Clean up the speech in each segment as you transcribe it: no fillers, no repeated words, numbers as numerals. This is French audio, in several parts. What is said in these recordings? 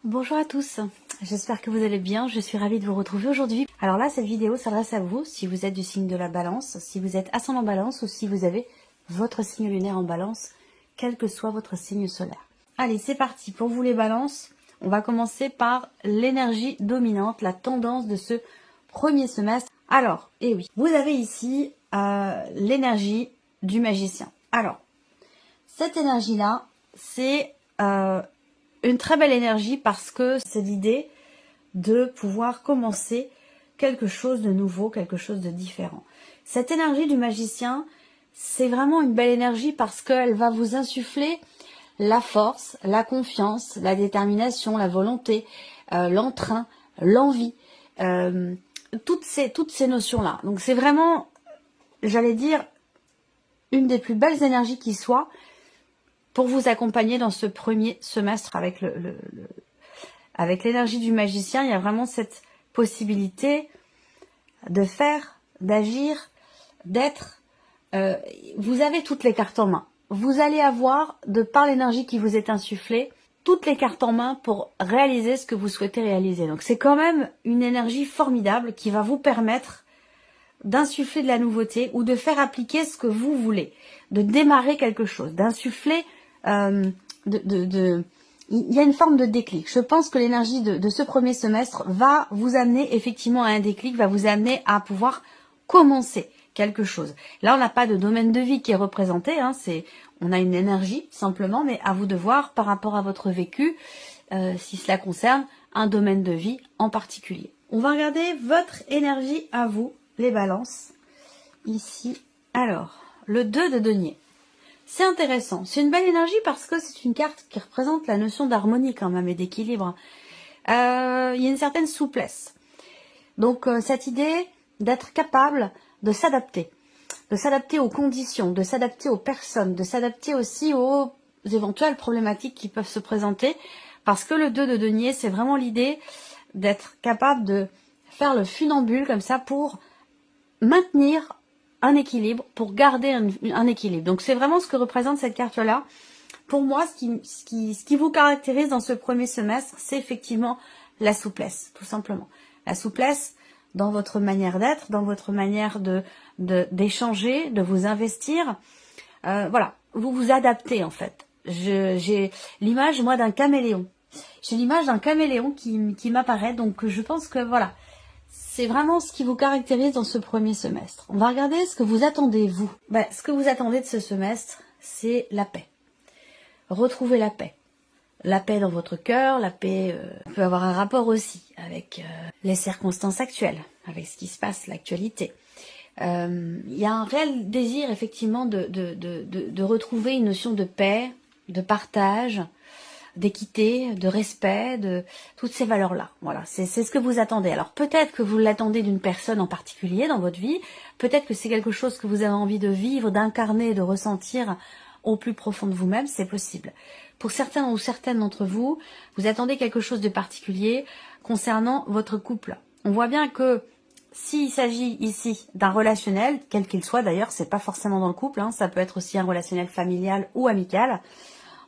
Bonjour à tous, j'espère que vous allez bien, je suis ravie de vous retrouver aujourd'hui. Alors là, cette vidéo s'adresse à vous, si vous êtes du signe de la balance, si vous êtes ascendant balance ou si vous avez votre signe lunaire en balance, quel que soit votre signe solaire. Allez, c'est parti, pour vous les balances, on va commencer par l'énergie dominante, la tendance de ce premier semestre. Alors, eh oui, vous avez ici l'énergie du magicien. Alors, cette énergie-là, c'est une très belle énergie parce que c'est l'idée de pouvoir commencer quelque chose de nouveau, quelque chose de différent. Cette énergie du magicien, c'est vraiment une belle énergie parce qu'elle va vous insuffler la force, la confiance, la détermination, la volonté, l'entrain, l'envie, toutes ces notions-là. Donc c'est vraiment, j'allais dire, une des plus belles énergies qui soit, pour vous accompagner dans ce premier semestre avec avec l'énergie du magicien. Il y a vraiment cette possibilité de faire, d'agir, d'être. Vous avez toutes les cartes en main. Vous allez avoir, de par l'énergie qui vous est insufflée, toutes les cartes en main pour réaliser ce que vous souhaitez réaliser. Donc c'est quand même une énergie formidable qui va vous permettre d'insuffler de la nouveauté ou de faire appliquer ce que vous voulez, de démarrer quelque chose, d'insuffler il y a une forme de déclic. Je pense que l'énergie de ce premier semestre va vous amener effectivement à un déclic, va vous amener à pouvoir commencer quelque chose. Là, on n'a pas de domaine de vie qui est représenté, hein, on a une énergie simplement, mais à vous de voir par rapport à votre vécu, si cela concerne un domaine de vie en particulier. On va regarder votre énergie à vous, les balances, ici. Alors, le 2 de denier. C'est intéressant, c'est une belle énergie parce que c'est une carte qui représente la notion d'harmonie quand même et d'équilibre. Il y a une certaine souplesse. Donc cette idée d'être capable de s'adapter aux conditions, de s'adapter aux personnes, de s'adapter aussi aux éventuelles problématiques qui peuvent se présenter. Parce que le 2 de denier, c'est vraiment l'idée d'être capable de faire le funambule comme ça pour maintenir un équilibre, pour garder un équilibre. Donc c'est vraiment ce que représente cette carte-là. Pour moi, ce qui vous caractérise dans ce premier semestre, c'est effectivement la souplesse, tout simplement. La souplesse dans votre manière d'être, dans votre manière d'échanger, de vous investir. Voilà, vous vous adaptez en fait. J'ai l'image, moi, d'un caméléon. J'ai l'image d'un caméléon qui m'apparaît, donc je pense que voilà, c'est vraiment ce qui vous caractérise dans ce premier semestre. On va regarder ce que vous attendez, vous. Ce que vous attendez de ce semestre, c'est la paix. Retrouvez la paix. La paix dans votre cœur, la paix peut avoir un rapport aussi avec les circonstances actuelles, avec ce qui se passe, l'actualité. Il y a un réel désir, effectivement, de retrouver une notion de paix, de partage, d'équité, de respect, de toutes ces valeurs-là. Voilà, c'est ce que vous attendez. Alors peut-être que vous l'attendez d'une personne en particulier dans votre vie, peut-être que c'est quelque chose que vous avez envie de vivre, d'incarner, de ressentir au plus profond de vous-même, c'est possible. Pour certains ou certaines d'entre vous, vous attendez quelque chose de particulier concernant votre couple. On voit bien que s'il s'agit ici d'un relationnel, quel qu'il soit d'ailleurs, c'est pas forcément dans le couple, hein, ça peut être aussi un relationnel familial ou amical,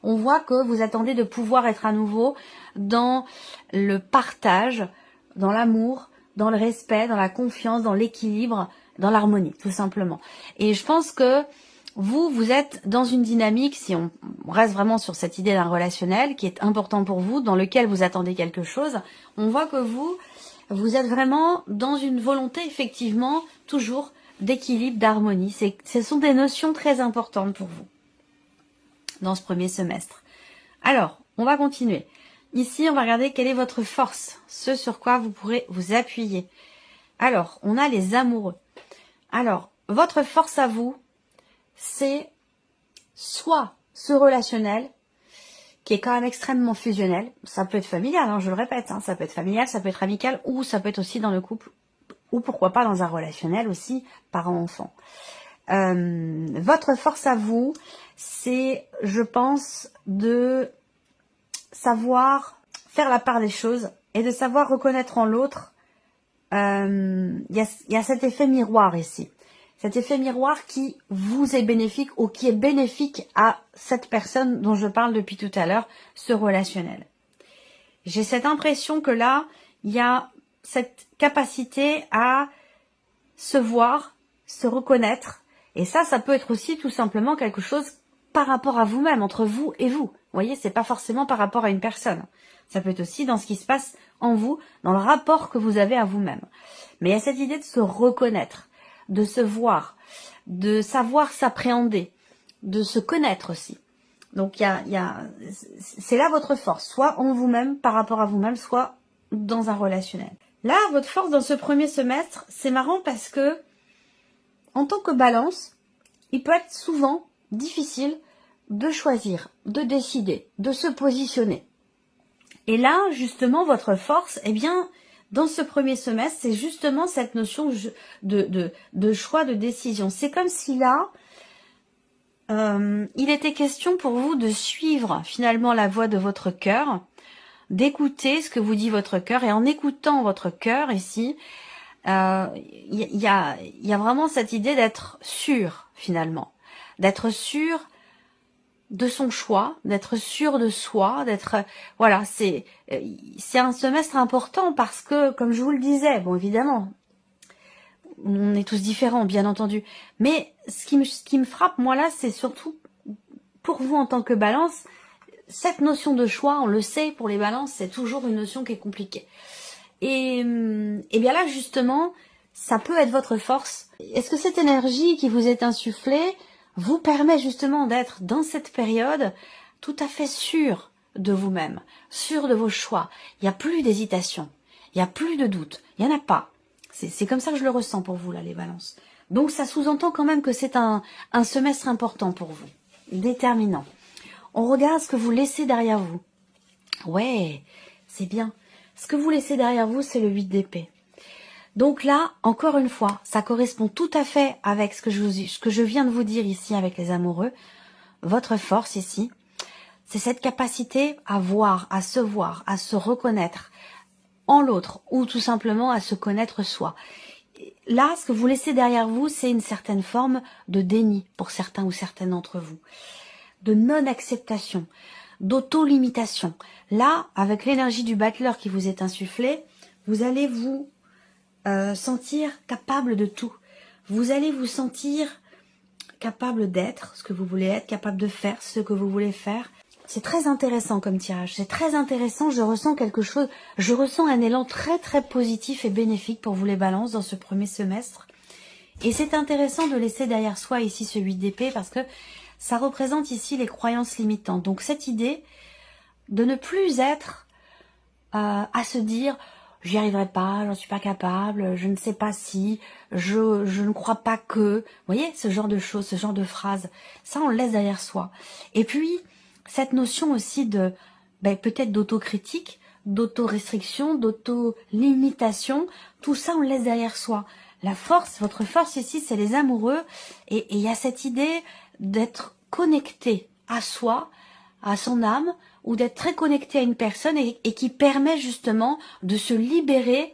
on voit que vous attendez de pouvoir être à nouveau dans le partage, dans l'amour, dans le respect, dans la confiance, dans l'équilibre, dans l'harmonie, tout simplement. Et je pense que vous êtes dans une dynamique, si on reste vraiment sur cette idée d'un relationnel qui est important pour vous, dans lequel vous attendez quelque chose, on voit que vous êtes vraiment dans une volonté, effectivement, toujours d'équilibre, d'harmonie. Ce sont des notions très importantes pour vous dans ce premier semestre. Alors, on va continuer. Ici, on va regarder quelle est votre force, ce sur quoi vous pourrez vous appuyer. Alors, on a les amoureux. Alors, votre force à vous, c'est soit ce relationnel, qui est quand même extrêmement fusionnel. Ça peut être familial, hein, je le répète, hein, ça peut être familial, ça peut être amical, ou ça peut être aussi dans le couple, ou pourquoi pas dans un relationnel aussi, parent-enfant. Votre force à vous, c'est, je pense, de savoir faire la part des choses et de savoir reconnaître en l'autre. Il y a cet effet miroir ici. Cet effet miroir qui vous est bénéfique ou qui est bénéfique à cette personne dont je parle depuis tout à l'heure, ce relationnel. J'ai cette impression que là, il y a cette capacité à se voir, se reconnaître. Et ça peut être aussi tout simplement quelque chose par rapport à vous-même, entre vous et vous. Vous voyez, c'est pas forcément par rapport à une personne. Ça peut être aussi dans ce qui se passe en vous, dans le rapport que vous avez à vous-même. Mais il y a cette idée de se reconnaître, de se voir, de savoir s'appréhender, de se connaître aussi. Donc c'est là votre force, soit en vous-même, par rapport à vous-même, soit dans un relationnel. Là, votre force dans ce premier semestre, c'est marrant parce que, en tant que balance, il peut être souvent difficile de choisir, de décider, de se positionner. Et là, justement, votre force, eh bien, dans ce premier semestre, c'est justement cette notion de choix, de décision. C'est comme si là, il était question pour vous de suivre finalement la voix de votre cœur, d'écouter ce que vous dit votre cœur, et en écoutant votre cœur ici, il y a vraiment cette idée d'être sûr finalement, d'être sûr de son choix, d'être sûr de soi, d'être voilà, c'est un semestre important parce que, comme je vous le disais, bon évidemment, on est tous différents, bien entendu, mais ce qui me frappe moi là, c'est surtout pour vous en tant que balance, cette notion de choix, on le sait, pour les balances, c'est toujours une notion qui est compliquée. Et bien là, justement, ça peut être votre force. Est-ce que cette énergie qui vous est insufflée vous permet justement d'être dans cette période tout à fait sûr de vous-même, sûr de vos choix? Il n'y a plus d'hésitation, il n'y a plus de doute, il n'y en a pas. C'est comme ça que je le ressens pour vous, là, les balances. Donc ça sous-entend quand même que c'est un semestre important pour vous, déterminant. On regarde ce que vous laissez derrière vous. Ouais, c'est bien. Ce que vous laissez derrière vous, c'est le 8 d'épée. Donc là, encore une fois, ça correspond tout à fait avec ce que je viens de vous dire ici avec les amoureux. Votre force ici, c'est cette capacité à voir, à se reconnaître en l'autre, ou tout simplement à se connaître soi. Là, ce que vous laissez derrière vous, c'est une certaine forme de déni pour certains ou certaines d'entre vous, de non-acceptation, d'auto-limitation. Là, avec l'énergie du battleur qui vous est insufflée, vous allez vous sentir capable de tout. Vous allez vous sentir capable d'être ce que vous voulez être, capable de faire ce que vous voulez faire. C'est très intéressant comme tirage, c'est très intéressant, je ressens quelque chose, je ressens un élan très très positif et bénéfique pour vous les balances dans ce premier semestre. Et c'est intéressant de laisser derrière soi ici ce 8 d'épée parce que ça représente ici les croyances limitantes. Donc cette idée de ne plus être à se dire j'y arriverai pas, j'en suis pas capable, je ne sais pas si, je ne crois pas que, vous voyez, ce genre de choses, ce genre de phrases, ça on le laisse derrière soi. Et puis cette notion aussi de peut-être d'autocritique, d'auto-restriction, d'auto-limitation, tout ça on le laisse derrière soi. La force, votre force ici, c'est les amoureux, et il y a cette idée d'être connecté à soi, à son âme, ou d'être très connecté à une personne et qui permet justement de se libérer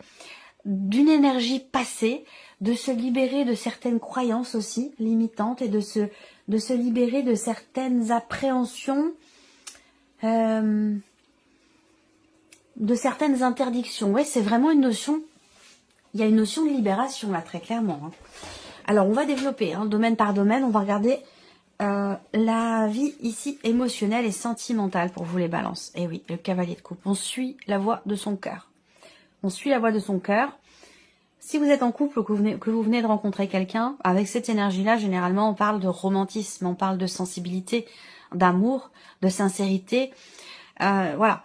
d'une énergie passée, de se libérer de certaines croyances aussi limitantes et de se libérer de certaines appréhensions, de certaines interdictions. Ouais, c'est vraiment une notion, il y a une notion de libération là, très clairement. Hein. Alors, on va développer, domaine par domaine, on va regarder la vie ici émotionnelle et sentimentale pour vous les balances. Et oui, le cavalier de coupe. On suit la voie de son cœur. On suit la voie de son cœur. Si vous êtes en couple ou que vous venez de rencontrer quelqu'un, avec cette énergie-là, généralement, on parle de romantisme, on parle de sensibilité, d'amour, de sincérité. Voilà.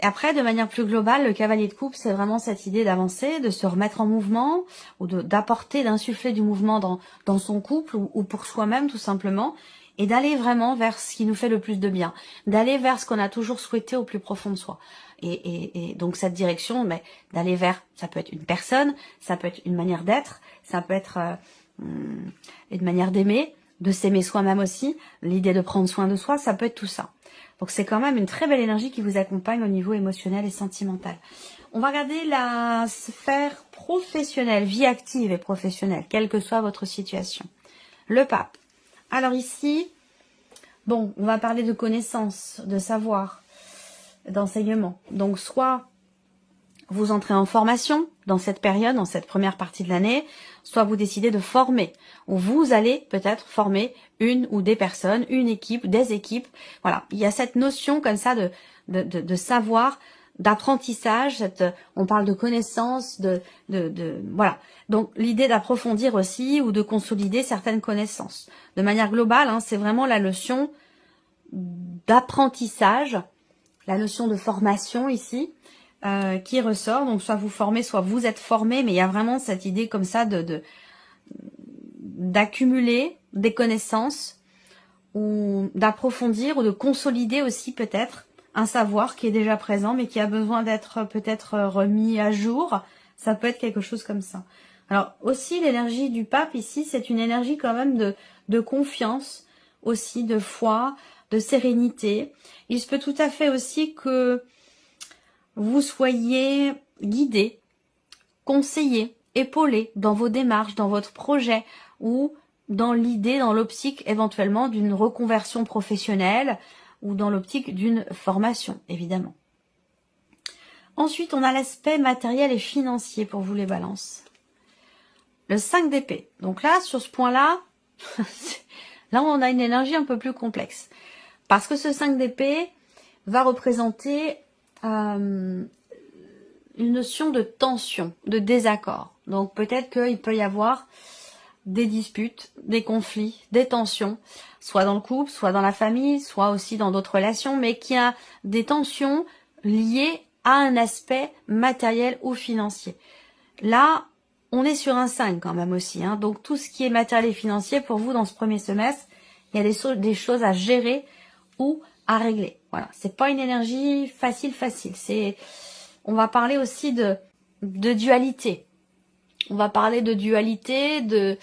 Et après, de manière plus globale, le cavalier de coupe, c'est vraiment cette idée d'avancer, de se remettre en mouvement, ou d'apporter, d'insuffler du mouvement dans son couple, ou pour soi-même, tout simplement, et d'aller vraiment vers ce qui nous fait le plus de bien, d'aller vers ce qu'on a toujours souhaité au plus profond de soi. Et donc cette direction, d'aller vers, ça peut être une personne, ça peut être une manière d'être, ça peut être une manière d'aimer, de s'aimer soi-même aussi, l'idée de prendre soin de soi, ça peut être tout ça. Donc c'est quand même une très belle énergie qui vous accompagne au niveau émotionnel et sentimental. On va regarder la sphère professionnelle, vie active et professionnelle, quelle que soit votre situation. Le pape. Alors ici, bon, on va parler de connaissance, de savoir. d'enseignement. Donc soit vous entrez en formation dans cette période, dans cette première partie de l'année, soit vous décidez de former, ou vous allez peut-être former une ou des personnes, une équipe, des équipes. Voilà, il y a cette notion comme ça de savoir, d'apprentissage, on parle de connaissances, voilà. Donc l'idée d'approfondir aussi ou de consolider certaines connaissances. De manière globale, hein, c'est vraiment la notion d'apprentissage, la notion de formation ici, qui ressort. Donc soit vous formez, soit vous êtes formé, mais il y a vraiment cette idée comme ça d'accumuler des connaissances ou d'approfondir ou de consolider aussi peut-être un savoir qui est déjà présent mais qui a besoin d'être peut-être remis à jour. Ça peut être quelque chose comme ça. Alors aussi l'énergie du pape ici, c'est une énergie quand même de confiance, aussi de foi, de sérénité. Il se peut tout à fait aussi que vous soyez guidé, conseillé, épaulé dans vos démarches, dans votre projet ou dans l'idée, dans l'optique éventuellement d'une reconversion professionnelle ou dans l'optique d'une formation, évidemment. Ensuite, on a l'aspect matériel et financier pour vous les balances. Le 5 d'épée. Donc là, sur ce point-là, là on a une énergie un peu plus complexe. Parce que ce 5 d'épée va représenter une notion de tension, de désaccord. Donc peut-être qu'il peut y avoir des disputes, des conflits, des tensions, soit dans le couple, soit dans la famille, soit aussi dans d'autres relations, mais qu'il y a des tensions liées à un aspect matériel ou financier. Là, on est sur un 5 quand même aussi, hein. Donc tout ce qui est matériel et financier, pour vous, dans ce premier semestre, il y a des choses à gérer ou à régler. Voilà, c'est pas une énergie facile. On va parler aussi de dualité. On va parler de dualité, de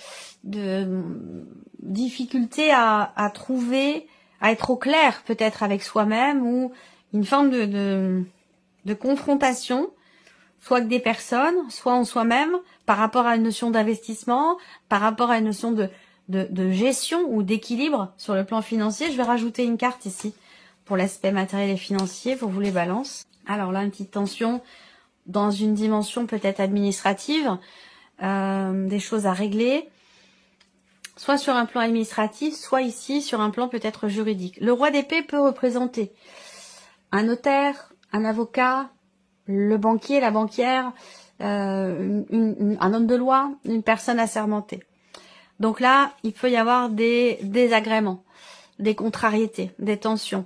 difficulté à trouver, à être au clair peut-être avec soi-même, ou une forme de confrontation, soit avec des personnes, soit en soi-même, par rapport à une notion d'investissement, par rapport à une notion de gestion ou d'équilibre sur le plan financier. Je vais rajouter une carte ici pour l'aspect matériel et financier, pour vous les balances. Alors là, une petite tension dans une dimension peut-être administrative, des choses à régler, soit sur un plan administratif, soit ici sur un plan peut-être juridique. Le roi d'épée peut représenter un notaire, un avocat, le banquier, la banquière, un homme de loi, une personne assermentée. Donc là, il peut y avoir des désagréments, des contrariétés, des tensions.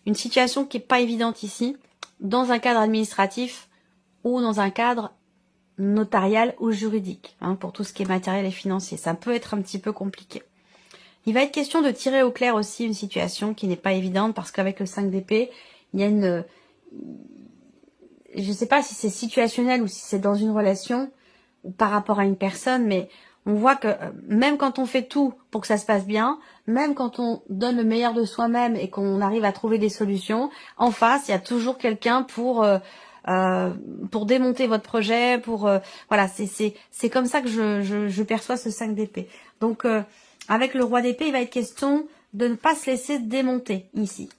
Une situation qui n'est pas évidente ici, dans un cadre administratif ou dans un cadre notarial ou juridique, hein, pour tout ce qui est matériel et financier. Ça peut être un petit peu compliqué. Il va être question de tirer au clair aussi une situation qui n'est pas évidente, parce qu'avec le 5 d'épée, il y a une... Je ne sais pas si c'est situationnel ou si c'est dans une relation ou par rapport à une personne, mais on voit que même quand on fait tout pour que ça se passe bien, même quand on donne le meilleur de soi-même et qu'on arrive à trouver des solutions, en face, il y a toujours quelqu'un pour démonter votre projet, voilà, c'est comme ça que je perçois ce 5 d'épée. Donc avec le roi d'épée, il va être question de ne pas se laisser démonter ici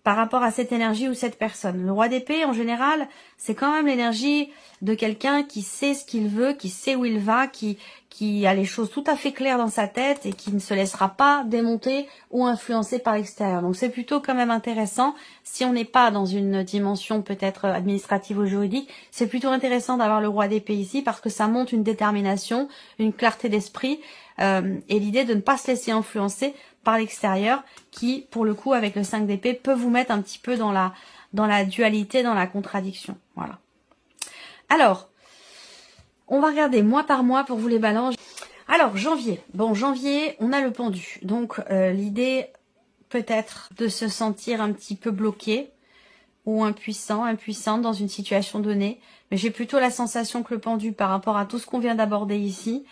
par rapport à cette énergie ou cette personne. Le roi d'épée, en général, c'est quand même l'énergie de quelqu'un qui sait ce qu'il veut, qui sait où il va, qui a les choses tout à fait claires dans sa tête et qui ne se laissera pas démonter ou influencer par l'extérieur. Donc c'est plutôt quand même intéressant, si on n'est pas dans une dimension peut-être administrative ou juridique, c'est plutôt intéressant d'avoir le roi d'épée ici, parce que ça montre une détermination, une clarté d'esprit, et l'idée de ne pas se laisser influencer par l'extérieur, qui, pour le coup, avec le 5 d'épée, peut vous mettre un petit peu dans la dualité, dans la contradiction. Voilà. Alors, on va regarder mois par mois pour vous les balances. Alors, janvier. Bon, janvier, on a le pendu. Donc, l'idée, peut-être, de se sentir un petit peu bloqué ou impuissante dans une situation donnée. Mais j'ai plutôt la sensation que le pendu, par rapport à tout ce qu'on vient d'aborder ici,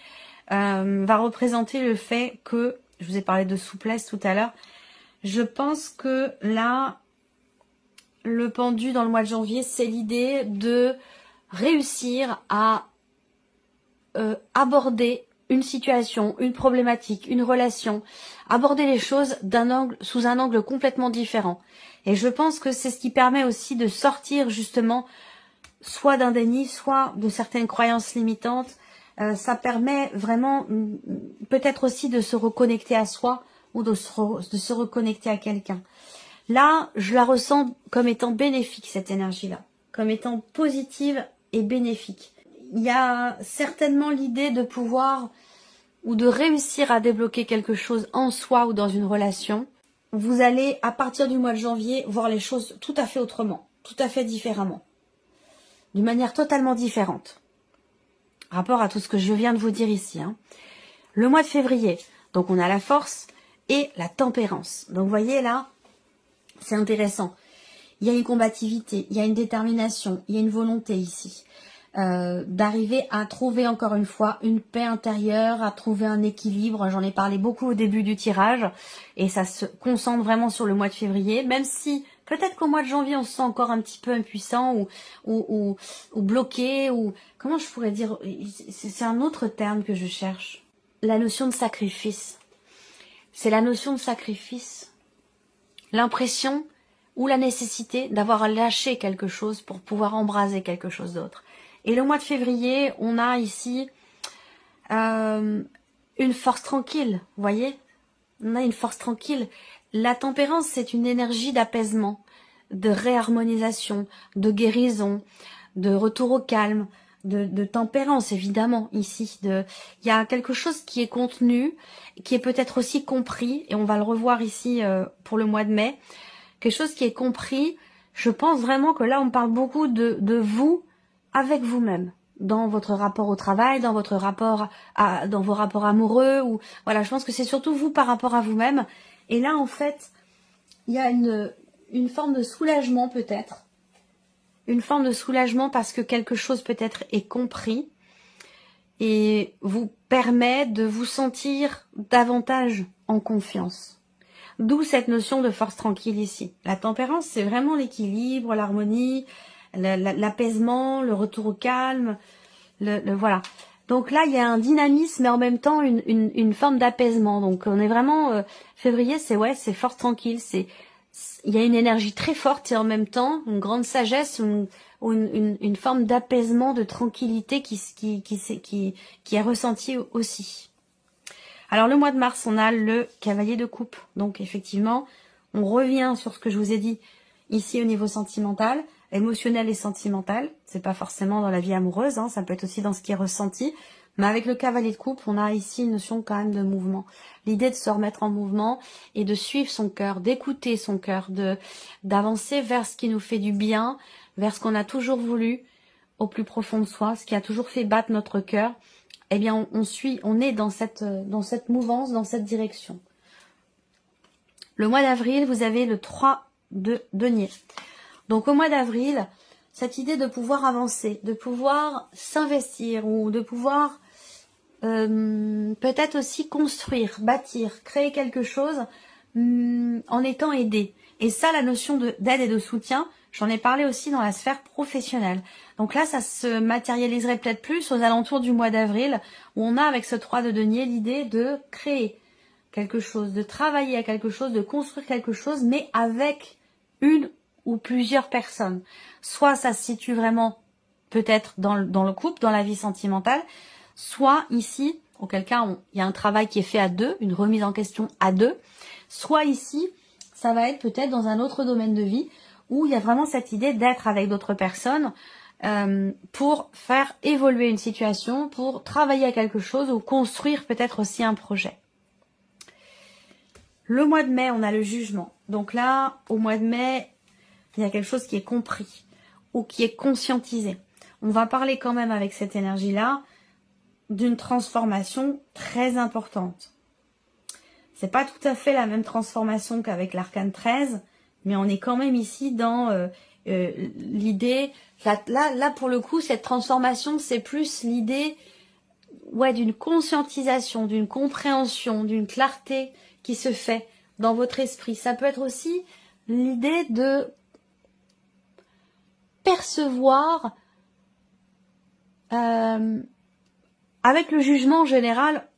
va représenter le fait que, je vous ai parlé de souplesse tout à l'heure, je pense que là, le pendu dans le mois de janvier, c'est l'idée de réussir à aborder une situation, une problématique, une relation, aborder les choses sous un angle complètement différent. Et je pense que c'est ce qui permet aussi de sortir justement soit d'un déni, soit de certaines croyances limitantes. Ça permet vraiment peut-être aussi de se reconnecter à soi ou de se reconnecter à quelqu'un. Là, je la ressens comme étant bénéfique, cette énergie-là, comme étant positive et bénéfique. Il y a certainement l'idée de pouvoir ou de réussir à débloquer quelque chose en soi ou dans une relation. Vous allez, à partir du mois de janvier, voir les choses tout à fait autrement, tout à fait différemment, d'une manière totalement différente, rapport à tout ce que je viens de vous dire ici. Le mois de février, donc on a la force et la tempérance. Donc vous voyez là, c'est intéressant. Il y a une combativité, il y a une détermination, il y a une volonté ici. D'arriver à trouver encore une fois une paix intérieure, à trouver un équilibre. J'en ai parlé beaucoup au début du tirage et ça se concentre vraiment sur le mois de février, même si peut-être qu'au mois de janvier on se sent encore un petit peu impuissant ou bloqué ou comment je pourrais dire, c'est un autre terme que je cherche. La notion de sacrifice. C'est la notion de sacrifice. L'impression ou la nécessité d'avoir lâché quelque chose pour pouvoir embraser quelque chose d'autre. Et le mois de février, on a ici une force tranquille, vous voyez? On a une force tranquille. La tempérance, c'est une énergie d'apaisement, de réharmonisation, de guérison, de retour au calme, de tempérance, évidemment, ici. Il y a quelque chose qui est contenu, qui est peut-être aussi compris, et on va le revoir ici pour le mois de mai. Quelque chose qui est compris. Je pense vraiment que là, on parle beaucoup de vous, avec vous-même, dans votre rapport au travail, dans votre rapport dans vos rapports amoureux, ou voilà, je pense que c'est surtout vous par rapport à vous-même. Et là, en fait, il y a une forme de soulagement peut-être, une forme de soulagement parce que quelque chose peut-être est compris et vous permet de vous sentir davantage en confiance. D'où cette notion de force tranquille ici. La tempérance, c'est vraiment l'équilibre, l'harmonie, l'apaisement, le retour au calme, voilà. Donc là, il y a un dynamisme et en même temps une forme d'apaisement. Donc on est vraiment février, c'est force tranquille, il y a une énergie très forte et en même temps une grande sagesse, une forme d'apaisement, de tranquillité qui est ressentie aussi. Alors le mois de mars, on a le cavalier de coupe. Donc effectivement, on revient sur ce que je vous ai dit ici au niveau sentimental, émotionnel et sentimental. C'est pas forcément dans la vie amoureuse, ça peut être aussi dans ce qui est ressenti. Mais avec le cavalier de coupe, on a ici une notion quand même de mouvement. L'idée de se remettre en mouvement et de suivre son cœur, d'écouter son cœur, d'avancer vers ce qui nous fait du bien, vers ce qu'on a toujours voulu au plus profond de soi, ce qui a toujours fait battre notre cœur. Eh bien, on est dans cette mouvance, dans cette direction. Le mois d'avril, vous avez le 3 de denier. Donc, au mois d'avril, cette idée de pouvoir avancer, de pouvoir s'investir ou de pouvoir peut-être aussi construire, bâtir, créer quelque chose en étant aidé. Et ça, la notion d'aide et de soutien, j'en ai parlé aussi dans la sphère professionnelle. Donc là, ça se matérialiserait peut-être plus aux alentours du mois d'avril, où on a avec ce 3 de denier l'idée de créer quelque chose, de travailler à quelque chose, de construire quelque chose, mais avec une ou plusieurs personnes. Soit ça se situe vraiment peut-être dans le couple, dans la vie sentimentale, soit ici, auquel cas il y a un travail qui est fait à deux, une remise en question à deux, soit ici, ça va être peut-être dans un autre domaine de vie, où il y a vraiment cette idée d'être avec d'autres personnes pour faire évoluer une situation, pour travailler à quelque chose ou construire peut-être aussi un projet. Le mois de mai, on a le jugement. Donc là, au mois de mai, il y a quelque chose qui est compris ou qui est conscientisé. On va parler quand même avec cette énergie-là d'une transformation très importante. C'est pas tout à fait la même transformation qu'avec l'arcane 13, mais on est quand même ici dans l'idée, là pour le coup, cette transformation, c'est plus l'idée d'une conscientisation, d'une compréhension, d'une clarté qui se fait dans votre esprit. Ça peut être aussi l'idée de percevoir avec le jugement en général,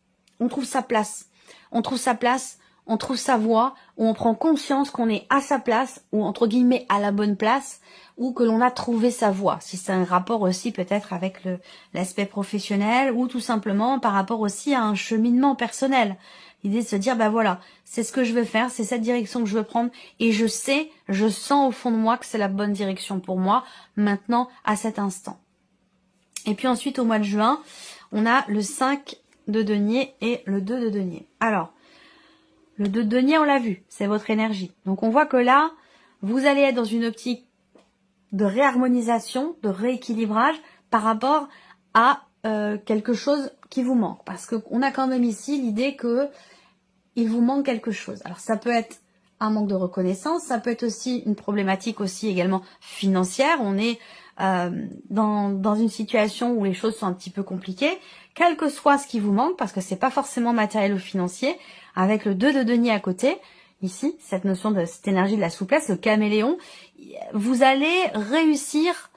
on trouve sa place. On trouve sa place, on trouve sa voie, où on prend conscience qu'on est à sa place, ou entre guillemets à la bonne place, ou que l'on a trouvé sa voie. Si c'est un rapport aussi peut-être avec l'aspect professionnel, ou tout simplement par rapport aussi à un cheminement personnel. L'idée de se dire, bah voilà, c'est ce que je veux faire, c'est cette direction que je veux prendre, et je sais, je sens au fond de moi que c'est la bonne direction pour moi, maintenant, à cet instant. Et puis ensuite, au mois de juin, on a le 5 de denier et le 2 de denier. Alors, le 2 de denier, on l'a vu, c'est votre énergie. Donc on voit que là, vous allez être dans une optique de réharmonisation, de rééquilibrage par rapport à quelque chose qui vous manque. Parce qu'on a quand même ici l'idée que il vous manque quelque chose. Alors ça peut être un manque de reconnaissance, ça peut être aussi une problématique aussi également financière. On est dans une situation où les choses sont un petit peu compliquées, quel que soit ce qui vous manque, parce que c'est pas forcément matériel ou financier, avec le 2 de denier à côté, ici, cette notion de cette énergie de la souplesse, le caméléon, vous allez réussir,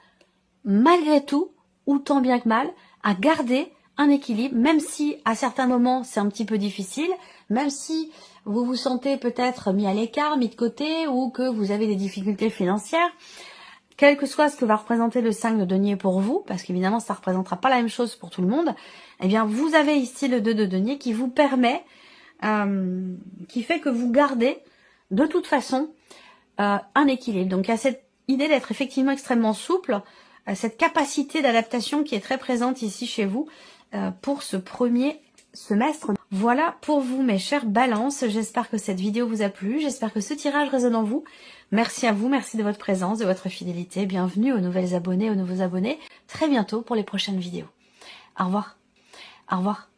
malgré tout, ou tant bien que mal, à garder un équilibre, même si à certains moments c'est un petit peu difficile, même si vous vous sentez peut-être mis à l'écart, mis de côté, ou que vous avez des difficultés financières, quel que soit ce que va représenter le 5 de denier pour vous, parce qu'évidemment ça ne représentera pas la même chose pour tout le monde, eh bien vous avez ici le 2 de denier qui vous permet, qui fait que vous gardez de toute façon un équilibre. Donc il y a cette idée d'être effectivement extrêmement souple, cette capacité d'adaptation qui est très présente ici chez vous pour ce premier semestre. Voilà pour vous mes chers balances, j'espère que cette vidéo vous a plu, j'espère que ce tirage résonne en vous. Merci à vous, merci de votre présence, de votre fidélité, bienvenue aux nouvelles abonnés, aux nouveaux abonnés, très bientôt pour les prochaines vidéos. Au revoir, au revoir.